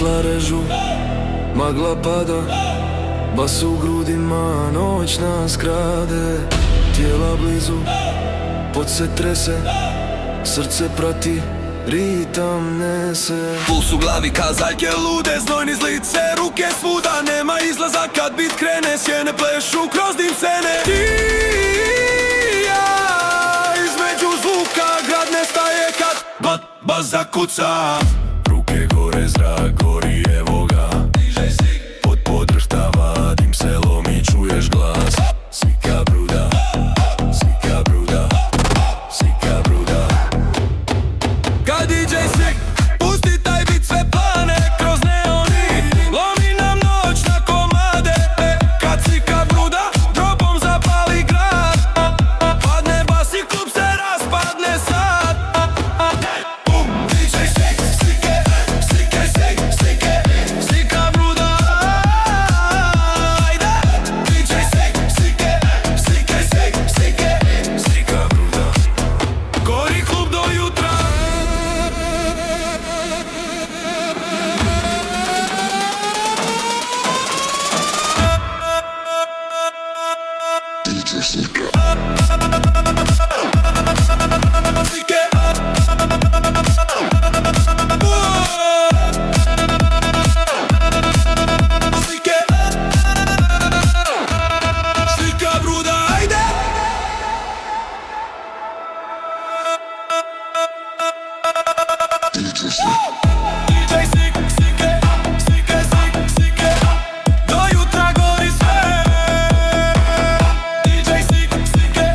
Svjetla režu, magla pada, bas u grudima, noć nas krade. Tijela blizu, pod se trese, srce prati, ritam nese. Puls u glavi, kazaljke lude, znoj niz lice, ruke svuda, nema izlaza kad bit krene. Sjene plešu kroz dim scene. Ti i ja, između zvuka, grad nestaje kad bas zakuca. Ruke gore, zrak gori, evo ga pod podrhtava, dim se lomi, čuješ glas. Svika bruda, svika bruda, svika bruda. Kad DJ svik, pusti taj bit, sve plane kroz neoni, lomi nam noć na komade. Kad svika bruda, dropom zapali grad, padne bas i klub se raspadne sad. Bum, DJ svik, slike, slike, slike, slike, slika bruda, ajde. DJ svik, slike, slike, slike, slike, slika bruda. Gori klub do jutra. DJ Slika. Slike. Slike. Slika bruda, ajde. DJ Slika. DJ Slik, slike, slike, slik, slike, do jutra gori sve. DJ Slik, slike,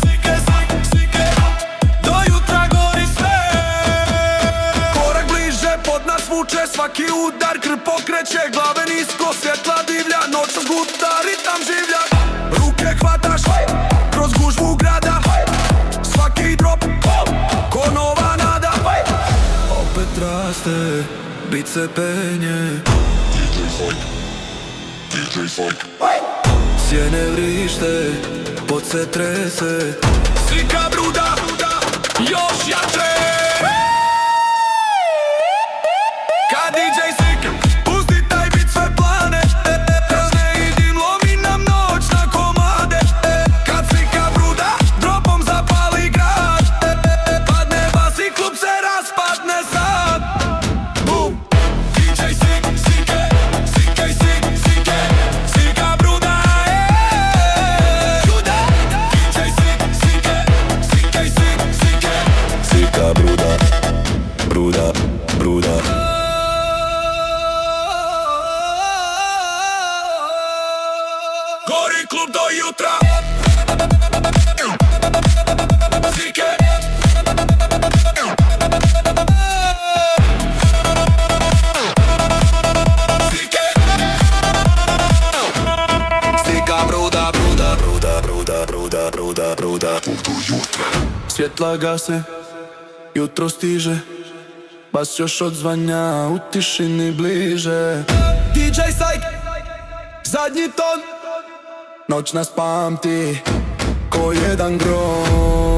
slike, slik, slike, do jutra gori sve. Korak bliže, pod nas vuče svaki udar, krv pokreće, glave nisko, svjetla divlja, noć sam guta, ritam življa. Ruke hvataš, kroz gužvu grada, svaki drop, ko nova nada. Opet raste, bit se penje, DJ Funk. sjene vrište, pod se trese. slika bruda, još jače. Kad DJ slika, pusti taj bit, sve plane, kroz ne idim, lomi nam noć na komade. Kad slika bruda, dropom zapali grad, padne bas i klub se raspadne sad. Bum, DJ slik, slike, slike, slik, slike, slika bruda, Juda. DJ slik, slike, slike, slik, slike, slika bruda, bruda, bruda. Gori klub do jutra. Slike. Slike. Slika bruda, bruda, bruda, bruda, bruda, bruda, bruda. Svjetla gase, jutro stiže, bas još odzvanja, u tišini bliže. DJ Psych, zadnji ton. Noć nas pamti, ko jedan grom.